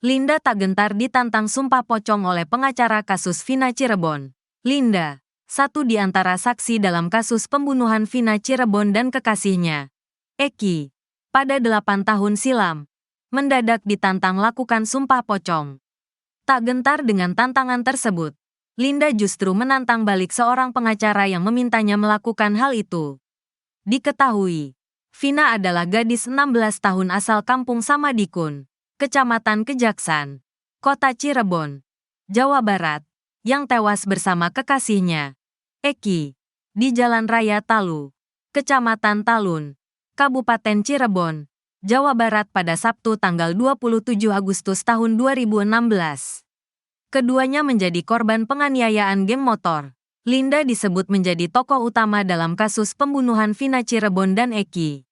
Linda tak gentar ditantang sumpah pocong oleh pengacara kasus Vina Cirebon. Linda, satu di antara saksi dalam kasus pembunuhan Vina Cirebon dan kekasihnya, Eki, pada 8 tahun silam, mendadak ditantang lakukan sumpah pocong. Tak gentar dengan tantangan tersebut, Linda justru menantang balik seorang pengacara yang memintanya melakukan hal itu. Diketahui, Vina adalah gadis 16 tahun asal kampung Samadikun, Kecamatan Kejaksan, Kota Cirebon, Jawa Barat, yang tewas bersama kekasihnya, Eki, di Jalan Raya Talu, Kecamatan Talun, Kabupaten Cirebon, Jawa Barat pada Sabtu tanggal 27 Agustus tahun 2016. Keduanya menjadi korban penganiayaan geng motor. Linda disebut menjadi tokoh utama dalam kasus pembunuhan Vina Cirebon dan Eki.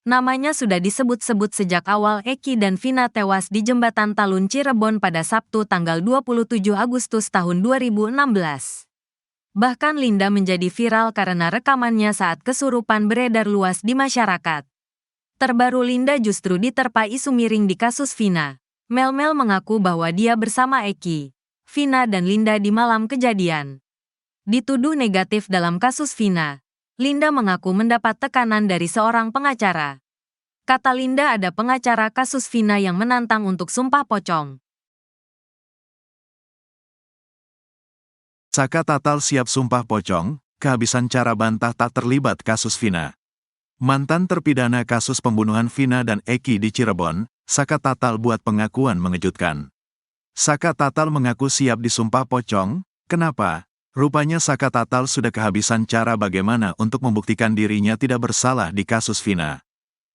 Namanya sudah disebut-sebut sejak awal Eki dan Vina tewas di Jembatan Talun Cirebon pada Sabtu tanggal 27 Agustus tahun 2016. Bahkan Linda menjadi viral karena rekamannya saat kesurupan beredar luas di masyarakat. Terbaru Linda justru diterpa isu miring di kasus Vina. Mel mengaku bahwa dia bersama Eki, Vina dan Linda di malam kejadian. Dituduh negatif dalam kasus Vina, Linda mengaku mendapat tekanan dari seorang pengacara. Kata Linda ada pengacara kasus Vina yang menantang untuk sumpah pocong. Saka Tatal siap sumpah pocong, kehabisan cara bantah tak terlibat kasus Vina. Mantan terpidana kasus pembunuhan Vina dan Eki di Cirebon, Saka Tatal buat pengakuan mengejutkan. Saka Tatal mengaku siap disumpah pocong, kenapa? Rupanya Saka Tatal sudah kehabisan cara bagaimana untuk membuktikan dirinya tidak bersalah di kasus Vina.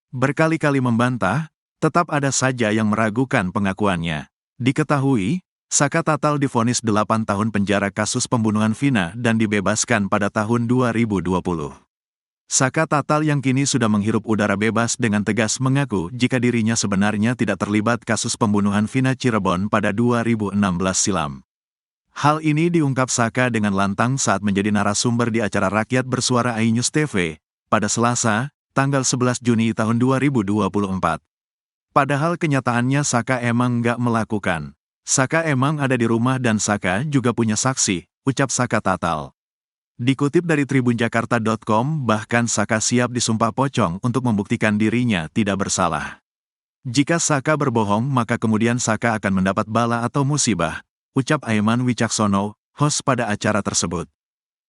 Berkali-kali membantah, tetap ada saja yang meragukan pengakuannya. Diketahui, Saka Tatal divonis 8 tahun penjara kasus pembunuhan Vina dan dibebaskan pada tahun 2020. Saka Tatal yang kini sudah menghirup udara bebas dengan tegas mengaku jika dirinya sebenarnya tidak terlibat kasus pembunuhan Vina Cirebon pada 2016 silam. Hal ini diungkap Saka dengan lantang saat menjadi narasumber di acara rakyat bersuara iNews TV, pada Selasa, tanggal 11 Juni tahun 2024. Padahal kenyataannya Saka emang nggak melakukan. Saka emang ada di rumah dan Saka juga punya saksi, ucap Saka Tatal. Dikutip dari tribunjakarta.com, bahkan Saka siap disumpah pocong untuk membuktikan dirinya tidak bersalah. Jika Saka berbohong maka kemudian Saka akan mendapat bala atau musibah, ucap Aiman Wicaksono, host pada acara tersebut.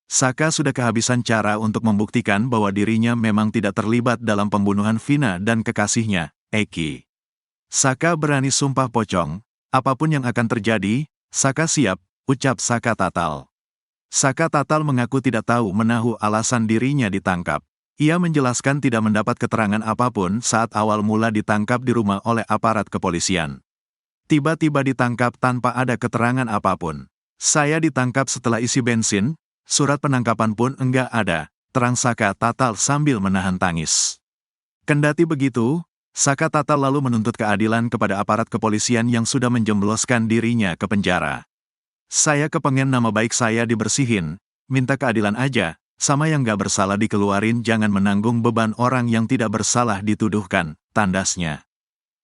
Saka sudah kehabisan cara untuk membuktikan bahwa dirinya memang tidak terlibat dalam pembunuhan Vina dan kekasihnya, Eki. Saka berani sumpah pocong, apapun yang akan terjadi, Saka siap, ucap Saka Tatal. Saka Tatal mengaku tidak tahu menahu alasan dirinya ditangkap. Ia menjelaskan tidak mendapat keterangan apapun saat awal mula ditangkap di rumah oleh aparat kepolisian. Tiba-tiba ditangkap tanpa ada keterangan apapun. Saya ditangkap setelah isi bensin, surat penangkapan pun enggak ada, terang Saka Tatal sambil menahan tangis. Kendati begitu, Saka Tatal lalu menuntut keadilan kepada aparat kepolisian yang sudah menjembloskan dirinya ke penjara. Saya kepengen nama baik saya dibersihin, minta keadilan aja, sama yang gak bersalah dikeluarin, jangan menanggung beban orang yang tidak bersalah dituduhkan, tandasnya.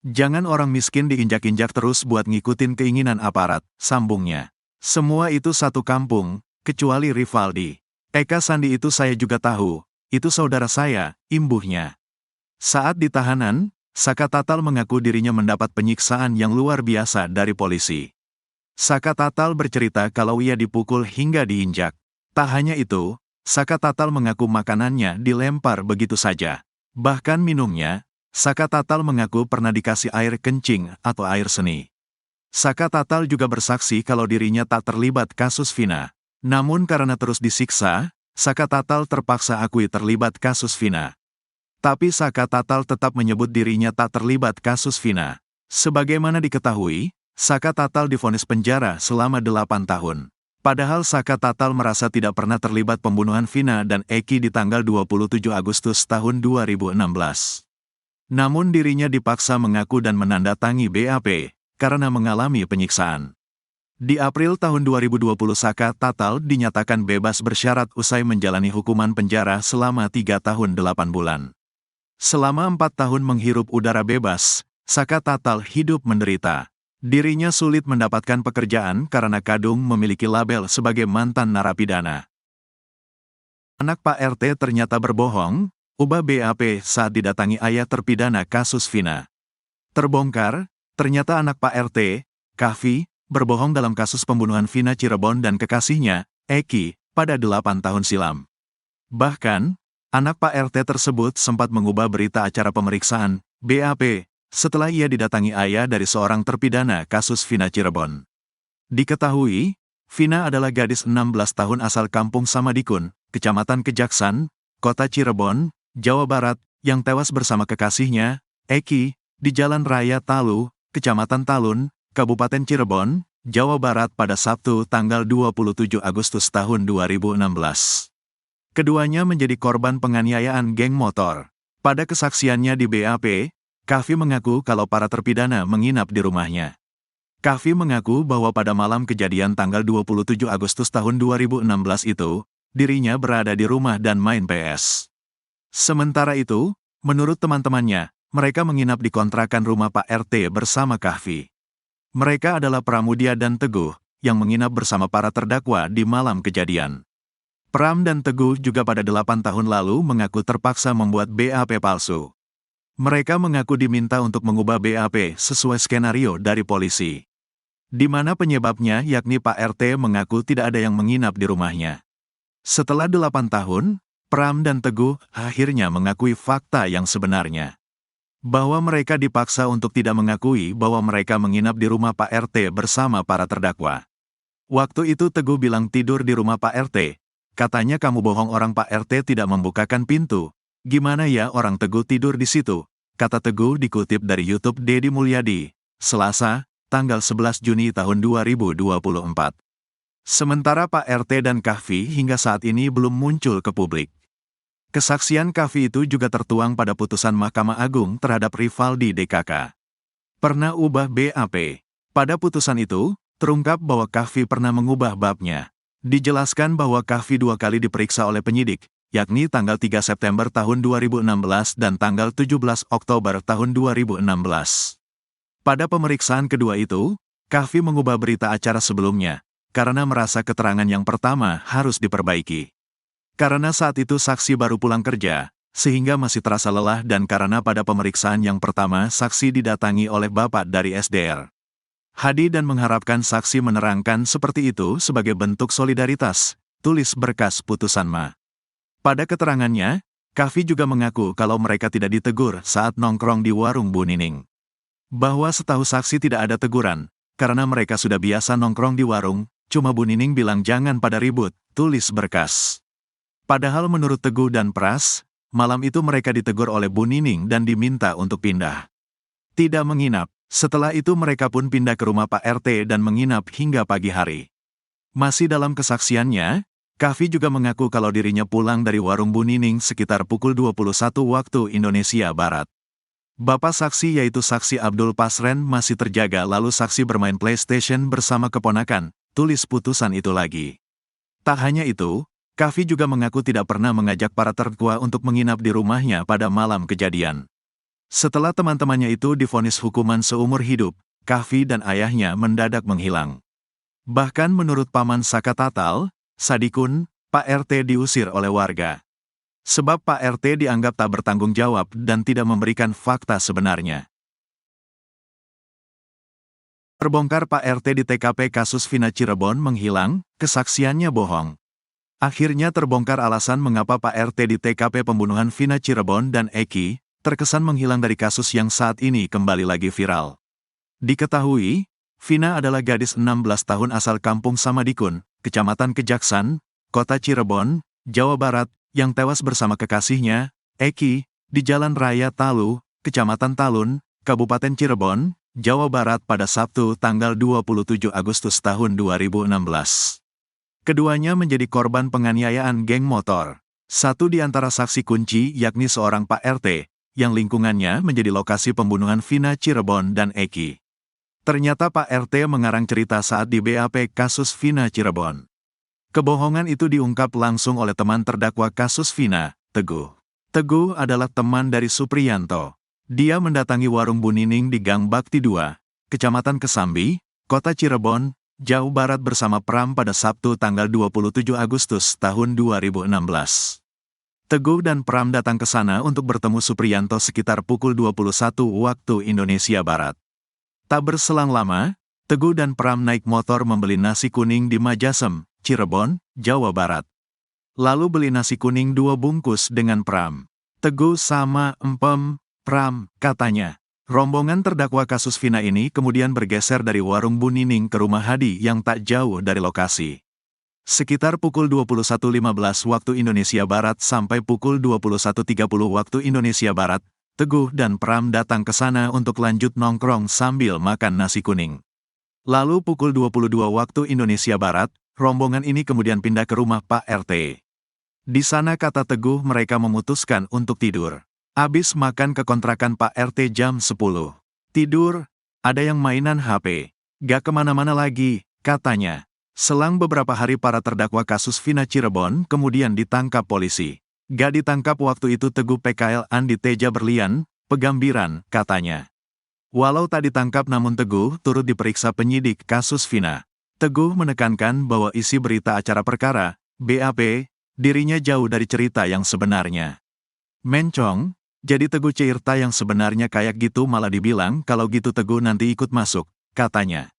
Jangan orang miskin diinjak-injak terus buat ngikutin keinginan aparat, sambungnya. Semua itu satu kampung, kecuali Rivaldi. Eka Sandi itu saya juga tahu, itu saudara saya, imbuhnya. Saat di tahanan, Saka Tatal mengaku dirinya mendapat penyiksaan yang luar biasa dari polisi. Saka Tatal bercerita kalau ia dipukul hingga diinjak. Tak hanya itu, Saka Tatal mengaku makanannya dilempar begitu saja. Bahkan minumnya, Saka Tatal mengaku pernah dikasih air kencing atau air seni. Saka Tatal juga bersaksi kalau dirinya tak terlibat kasus Vina. Namun karena terus disiksa, Saka Tatal terpaksa akui terlibat kasus Vina. Tapi Saka Tatal tetap menyebut dirinya tak terlibat kasus Vina. Sebagaimana diketahui, Saka Tatal divonis penjara selama 8 tahun. Padahal Saka Tatal merasa tidak pernah terlibat pembunuhan Vina dan Eki di tanggal 27 Agustus tahun 2016. Namun dirinya dipaksa mengaku dan menandatangi BAP, karena mengalami penyiksaan. Di April tahun 2020 Saka Tatal dinyatakan bebas bersyarat usai menjalani hukuman penjara selama 3 tahun 8 bulan. Selama 4 tahun menghirup udara bebas, Saka Tatal hidup menderita. Dirinya sulit mendapatkan pekerjaan karena Kadung memiliki label sebagai mantan narapidana. Anak Pak RT ternyata berbohong, ubah BAP saat didatangi ayah terpidana kasus Vina. Terbongkar, ternyata anak Pak RT, Kahfi, berbohong dalam kasus pembunuhan Vina Cirebon dan kekasihnya, Eki, pada 8 tahun silam. Bahkan, anak Pak RT tersebut sempat mengubah berita acara pemeriksaan, BAP, setelah ia didatangi ayah dari seorang terpidana kasus Vina Cirebon. Diketahui, Vina adalah gadis 16 tahun asal Kampung Samadikun, Kecamatan Kejaksan, Kota Cirebon, Jawa Barat, yang tewas bersama kekasihnya, Eki, di Jalan Raya Talu, Kecamatan Talun, Kabupaten Cirebon, Jawa Barat pada Sabtu tanggal 27 Agustus tahun 2016. Keduanya menjadi korban penganiayaan geng motor. Pada kesaksiannya di BAP, Kahfi mengaku kalau para terpidana menginap di rumahnya. Kahfi mengaku bahwa pada malam kejadian tanggal 27 Agustus tahun 2016 itu, dirinya berada di rumah dan main PS. Sementara itu, menurut teman-temannya, mereka menginap di kontrakan rumah Pak RT bersama Kahfi. Mereka adalah Pramudia dan Teguh, yang menginap bersama para terdakwa di malam kejadian. Pram dan Teguh juga pada 8 tahun lalu mengaku terpaksa membuat BAP palsu. Mereka mengaku diminta untuk mengubah BAP sesuai skenario dari polisi. Di mana penyebabnya yakni Pak RT mengaku tidak ada yang menginap di rumahnya. Setelah 8 tahun, Pram dan Teguh akhirnya mengakui fakta yang sebenarnya. Bahwa mereka dipaksa untuk tidak mengakui bahwa mereka menginap di rumah Pak RT bersama para terdakwa. Waktu itu Teguh bilang tidur di rumah Pak RT. Katanya kamu bohong, orang Pak RT tidak membukakan pintu. Gimana ya orang Teguh tidur di situ? Kata Teguh dikutip dari YouTube Deddy Mulyadi, Selasa, tanggal 11 Juni tahun 2024. Sementara Pak RT dan Kahfi hingga saat ini belum muncul ke publik. Kesaksian Kahfi itu juga tertuang pada putusan Mahkamah Agung terhadap Rivaldi DKK. Pernah ubah BAP. Pada putusan itu, terungkap bahwa Kahfi pernah mengubah babnya. Dijelaskan bahwa Kahfi 2 kali diperiksa oleh penyidik, yakni tanggal 3 September tahun 2016 dan tanggal 17 Oktober tahun 2016. Pada pemeriksaan kedua itu, Kahfi mengubah berita acara sebelumnya, karena merasa keterangan yang pertama harus diperbaiki. Karena saat itu saksi baru pulang kerja, sehingga masih terasa lelah dan karena pada pemeriksaan yang pertama saksi didatangi oleh bapak dari SDR. Hadi dan mengharapkan saksi menerangkan seperti itu sebagai bentuk solidaritas, tulis berkas putusan Ma. Pada keterangannya, Kahfi juga mengaku kalau mereka tidak ditegur saat nongkrong di warung Bu Nining. Bahwa setahu saksi tidak ada teguran, karena mereka sudah biasa nongkrong di warung, cuma Bu Nining bilang jangan pada ribut, tulis berkas. Padahal menurut Teguh dan Pras, malam itu mereka ditegur oleh Bu Nining dan diminta untuk pindah. Tidak menginap, setelah itu mereka pun pindah ke rumah Pak RT dan menginap hingga pagi hari. Masih dalam kesaksiannya, Kahfi juga mengaku kalau dirinya pulang dari warung Bu Nining sekitar pukul 21 waktu Indonesia Barat. Bapak saksi yaitu saksi Abdul Pasren masih terjaga lalu saksi bermain PlayStation bersama keponakan, tulis putusan itu lagi. Tak hanya itu, Kahfi juga mengaku tidak pernah mengajak para terdakwa untuk menginap di rumahnya pada malam kejadian. Setelah teman-temannya itu divonis hukuman seumur hidup, Kahfi dan ayahnya mendadak menghilang. Bahkan menurut Paman Saka Tatal, Sadikun, Pak RT diusir oleh warga. Sebab Pak RT dianggap tak bertanggung jawab dan tidak memberikan fakta sebenarnya. Terbongkar Pak RT di TKP kasus Vina Cirebon menghilang, kesaksiannya bohong. Akhirnya terbongkar alasan mengapa Pak RT di TKP pembunuhan Vina Cirebon dan Eki, terkesan menghilang dari kasus yang saat ini kembali lagi viral. Diketahui, Vina adalah gadis 16 tahun asal Kampung Samadikun, Kecamatan Kejaksan, Kota Cirebon, Jawa Barat, yang tewas bersama kekasihnya, Eki, di Jalan Raya Talu, Kecamatan Talun, Kabupaten Cirebon, Jawa Barat pada Sabtu tanggal 27 Agustus tahun 2016. Keduanya menjadi korban penganiayaan geng motor. Satu di antara saksi kunci yakni seorang Pak RT, yang lingkungannya menjadi lokasi pembunuhan Vina Cirebon dan Eki. Ternyata Pak RT mengarang cerita saat di BAP kasus Vina Cirebon. Kebohongan itu diungkap langsung oleh teman terdakwa kasus Vina, Teguh. Teguh adalah teman dari Supriyanto. Dia mendatangi warung Bu Nining di Gang Bakti 2, Kecamatan Kesambi, Kota Cirebon, Jawa Barat bersama Pram pada Sabtu tanggal 27 Agustus tahun 2016. Teguh dan Pram datang ke sana untuk bertemu Supriyanto sekitar pukul 21 waktu Indonesia Barat. Tak berselang lama, Teguh dan Pram naik motor membeli nasi kuning di Majasem, Cirebon, Jawa Barat. Lalu beli nasi kuning 2 bungkus dengan Pram. Teguh sama Pram, katanya. Rombongan terdakwa kasus Vina ini kemudian bergeser dari warung Bu Nining ke rumah Hadi yang tak jauh dari lokasi. Sekitar pukul 21.15 waktu Indonesia Barat sampai pukul 21.30 waktu Indonesia Barat, Teguh dan Pram datang ke sana untuk lanjut nongkrong sambil makan nasi kuning. Lalu pukul 22 waktu Indonesia Barat, rombongan ini kemudian pindah ke rumah Pak RT. Di sana kata Teguh mereka memutuskan untuk tidur. Abis makan ke kontrakan Pak RT jam 10. Tidur, ada yang mainan HP. Gak kemana-mana lagi, katanya. Selang beberapa hari para terdakwa kasus Vina Cirebon kemudian ditangkap polisi. Gak ditangkap waktu itu Teguh PKL Andi Teja Berlian, Pegambiran, katanya. Walau tak ditangkap namun Teguh turut diperiksa penyidik kasus Vina. Teguh menekankan bahwa isi berita acara perkara, BAP, dirinya jauh dari cerita yang sebenarnya. Mencong, jadi Teguh cerita yang sebenarnya kayak gitu malah dibilang kalau gitu Teguh nanti ikut masuk, katanya.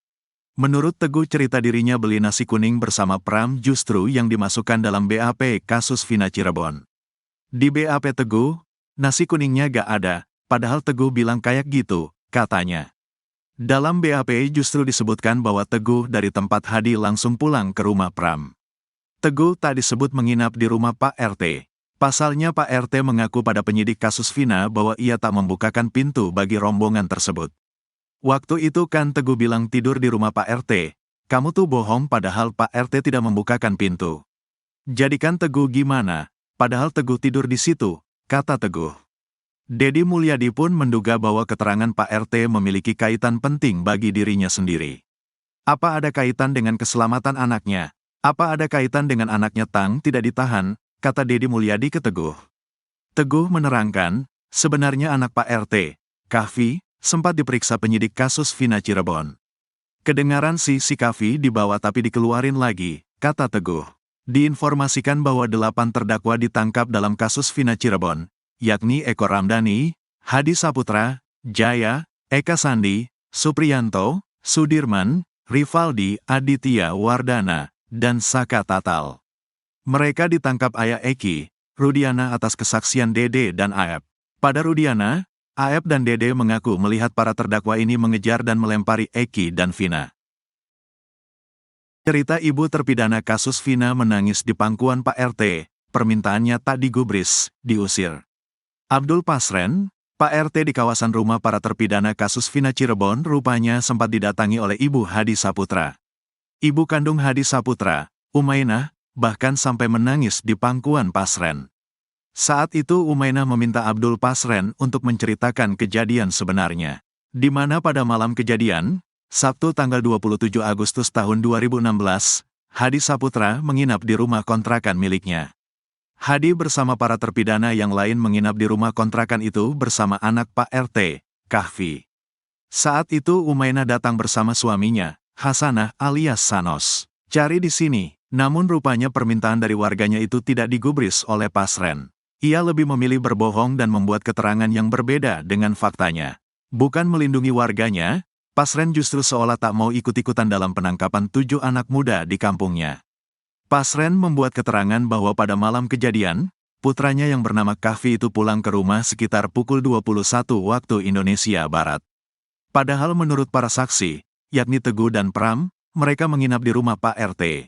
Menurut Teguh cerita dirinya beli nasi kuning bersama Pram justru yang dimasukkan dalam BAP kasus Vina Cirebon. Di BAP Teguh, nasi kuningnya gak ada, padahal Teguh bilang kayak gitu, katanya. Dalam BAP justru disebutkan bahwa Teguh dari tempat Hadi langsung pulang ke rumah Pram. Teguh tak disebut menginap di rumah Pak RT. Pasalnya Pak RT mengaku pada penyidik kasus Vina bahwa ia tak membukakan pintu bagi rombongan tersebut. Waktu itu kan Teguh bilang tidur di rumah Pak RT. Kamu tuh bohong padahal Pak RT tidak membukakan pintu. Jadikan Teguh gimana? Padahal Teguh tidur di situ, kata Teguh. Dedi Mulyadi pun menduga bahwa keterangan Pak RT memiliki kaitan penting bagi dirinya sendiri. Apa ada kaitan dengan keselamatan anaknya? Apa ada kaitan dengan anaknya Tang tidak ditahan? Kata Dedi Mulyadi ke Teguh. Teguh menerangkan, sebenarnya anak Pak RT, Kahfi, sempat diperiksa penyidik kasus Vina Cirebon. Kedengaran si Kahfi dibawa tapi dikeluarin lagi, kata Teguh. Diinformasikan bahwa 8 terdakwa ditangkap dalam kasus Vina Cirebon, yakni Eko Ramdhani, Hadi Saputra, Jaya, Eka Sandi, Supriyanto, Sudirman, Rivaldi Aditya Wardana, dan Saka Tatal. Mereka ditangkap ayah Eki, Rudiana atas kesaksian Dede dan Aep. Pada Rudiana, Aep dan Dede mengaku melihat para terdakwa ini mengejar dan melempari Eki dan Vina. Cerita ibu terpidana kasus Vina menangis di pangkuan Pak RT, permintaannya tak digubris, diusir. Abdul Pasren, Pak RT di kawasan rumah para terpidana kasus Vina Cirebon rupanya sempat didatangi oleh Ibu Hadi Saputra. Ibu kandung Hadi Saputra, Umainah, bahkan sampai menangis di pangkuan Pasren. Saat itu Umainah meminta Abdul Pasren untuk menceritakan kejadian sebenarnya. Di mana pada malam kejadian, Sabtu tanggal 27 Agustus tahun 2016, Hadi Saputra menginap di rumah kontrakan miliknya. Hadi bersama para terpidana yang lain menginap di rumah kontrakan itu bersama anak Pak RT, Kahfi. Saat itu Umainah datang bersama suaminya, Hasanah alias Sanos. Cari di sini. Namun rupanya permintaan dari warganya itu tidak digubris oleh Pasren. Ia lebih memilih berbohong dan membuat keterangan yang berbeda dengan faktanya. Bukan melindungi warganya, Pasren justru seolah tak mau ikut-ikutan dalam penangkapan 7 anak muda di kampungnya. Pasren membuat keterangan bahwa pada malam kejadian, putranya yang bernama Kahfi itu pulang ke rumah sekitar pukul 21 waktu Indonesia Barat. Padahal menurut para saksi, yakni Teguh dan Pram, mereka menginap di rumah Pak RT.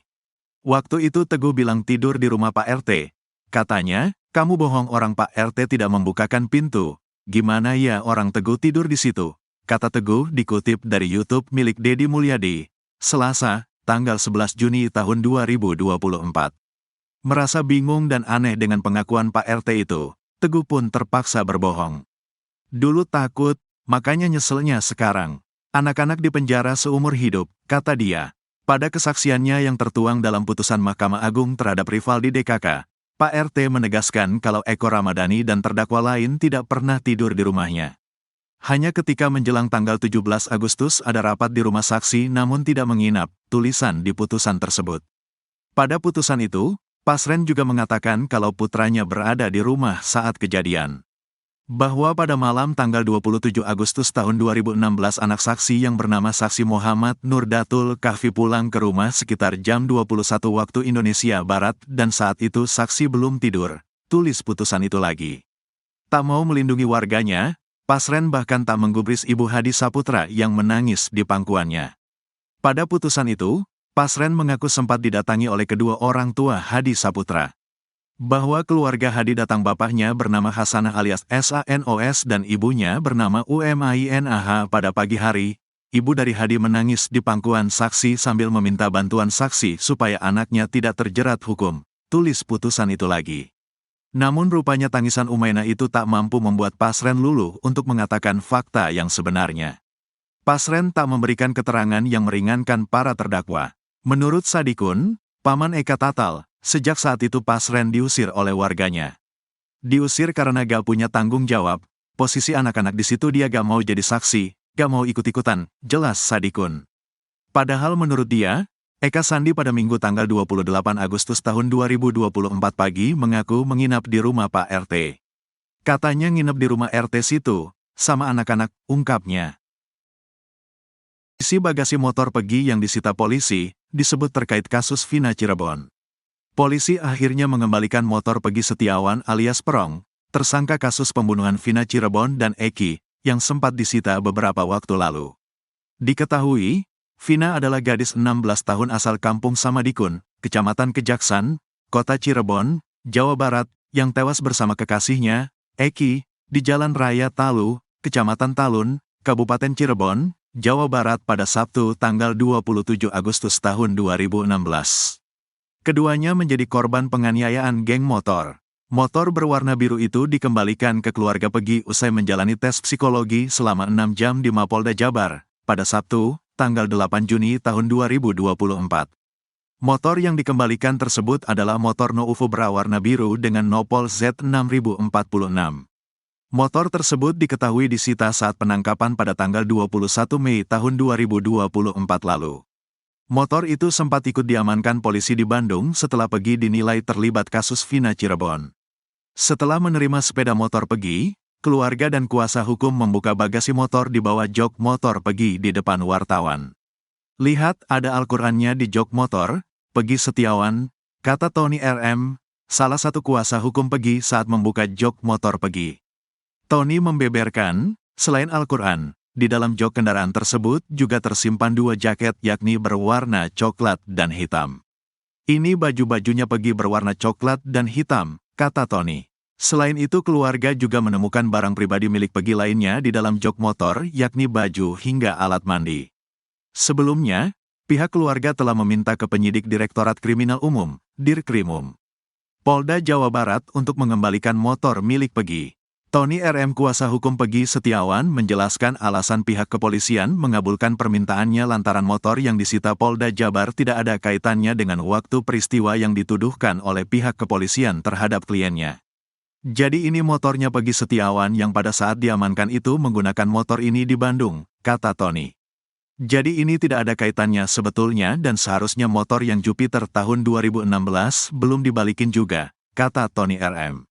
Waktu itu Teguh bilang tidur di rumah Pak RT. Katanya, kamu bohong orang Pak RT tidak membukakan pintu. Gimana ya orang Teguh tidur di situ? Kata Teguh dikutip dari YouTube milik Dedi Mulyadi, Selasa, tanggal 11 Juni tahun 2024. Merasa bingung dan aneh dengan pengakuan Pak RT itu, Teguh pun terpaksa berbohong. Dulu takut, makanya nyeselnya sekarang. Anak-anak di penjara seumur hidup, kata dia. Pada kesaksiannya yang tertuang dalam putusan Mahkamah Agung terhadap Rivaldi DKK, Pak RT menegaskan kalau Eko Ramdhani dan terdakwa lain tidak pernah tidur di rumahnya. Hanya ketika menjelang tanggal 17 Agustus ada rapat di rumah saksi namun tidak menginap, tulisan di putusan tersebut. Pada putusan itu, Pasren juga mengatakan kalau putranya berada di rumah saat kejadian. Bahwa pada malam tanggal 27 Agustus tahun 2016 anak saksi yang bernama saksi Muhammad Nur Datul Kahfi pulang ke rumah sekitar jam 21 waktu Indonesia Barat dan saat itu saksi belum tidur, tulis putusan itu lagi. Tak mau melindungi warganya, Pasren bahkan tak menggubris Ibu Hadi Saputra yang menangis di pangkuannya. Pada putusan itu, Pasren mengaku sempat didatangi oleh kedua orang tua Hadi Saputra. Bahwa keluarga Hadi datang bapaknya bernama Hasanah alias SANOS dan ibunya bernama UMAINAH pada pagi hari. Ibu dari Hadi menangis di pangkuan saksi sambil meminta bantuan saksi supaya anaknya tidak terjerat hukum, tulis putusan itu lagi. Namun rupanya tangisan Umaina itu tak mampu membuat Pasren luluh untuk mengatakan fakta yang sebenarnya. Pasren tak memberikan keterangan yang meringankan para terdakwa. Menurut Sadikun, Paman Eka Tatal, sejak saat itu Pasren diusir oleh warganya. Diusir karena gak punya tanggung jawab, posisi anak-anak di situ dia gak mau jadi saksi, gak mau ikut-ikutan, jelas Sadikun. Padahal menurut dia, Eka Sandi pada Minggu tanggal 28 Agustus tahun 2024 pagi mengaku menginap di rumah Pak RT. Katanya nginep di rumah RT situ, sama anak-anak, ungkapnya. Isi bagasi motor Pegi yang disita polisi, disebut terkait kasus Vina Cirebon. Polisi akhirnya mengembalikan motor Pegi Setiawan alias Perong, tersangka kasus pembunuhan Vina Cirebon dan Eki, yang sempat disita beberapa waktu lalu. Diketahui, Vina adalah gadis 16 tahun asal Kampung Samadikun, Kecamatan Kejaksan, Kota Cirebon, Jawa Barat, yang tewas bersama kekasihnya, Eki, di Jalan Raya Talu, Kecamatan Talun, Kabupaten Cirebon, Jawa Barat pada Sabtu tanggal 27 Agustus tahun 2016. Keduanya menjadi korban penganiayaan geng motor. Motor berwarna biru itu dikembalikan ke keluarga Pegi usai menjalani tes psikologi selama 6 jam di Mapolda Jabar, pada Sabtu, tanggal 8 Juni tahun 2024. Motor yang dikembalikan tersebut adalah motor Nouvo berwarna biru dengan nopol Z6046. Motor tersebut diketahui disita saat penangkapan pada tanggal 21 Mei tahun 2024 lalu. Motor itu sempat ikut diamankan polisi di Bandung setelah Pegi dinilai terlibat kasus Vina Cirebon. Setelah menerima sepeda motor Pegi, keluarga dan kuasa hukum membuka bagasi motor di bawah jok motor Pegi di depan wartawan. Lihat, ada Al-Qur'annya di jok motor, Pegi Setiawan, kata Tony RM, salah satu kuasa hukum Pegi saat membuka jok motor Pegi. Tony membeberkan, selain Al-Qur'an, di dalam jok kendaraan tersebut juga tersimpan 2 jaket yakni berwarna coklat dan hitam. Ini baju-bajunya Pegi berwarna coklat dan hitam, kata Tony. Selain itu keluarga juga menemukan barang pribadi milik Pegi lainnya di dalam jok motor yakni baju hingga alat mandi. Sebelumnya, pihak keluarga telah meminta ke penyidik Direktorat Kriminal Umum, Dirkrimum, Polda Jawa Barat untuk mengembalikan motor milik Pegi. Tony RM kuasa hukum Pegi Setiawan menjelaskan alasan pihak kepolisian mengabulkan permintaannya lantaran motor yang disita Polda Jabar tidak ada kaitannya dengan waktu peristiwa yang dituduhkan oleh pihak kepolisian terhadap kliennya. Jadi ini motornya Pegi Setiawan yang pada saat diamankan itu menggunakan motor ini di Bandung, kata Tony. Jadi ini tidak ada kaitannya sebetulnya dan seharusnya motor yang Jupiter tahun 2016 belum dibalikin juga, kata Tony RM.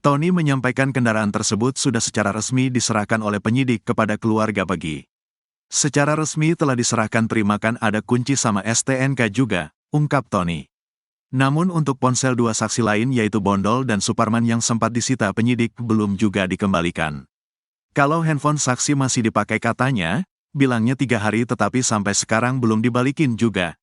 Tony menyampaikan kendaraan tersebut sudah secara resmi diserahkan oleh penyidik kepada keluarga Pegi. Secara resmi telah diserahkan terimakan ada kunci sama STNK juga, ungkap Tony. Namun untuk ponsel 2 saksi lain yaitu Bondol dan Suparman yang sempat disita penyidik belum juga dikembalikan. Kalau handphone saksi masih dipakai katanya, bilangnya 3 hari tetapi sampai sekarang belum dibalikin juga,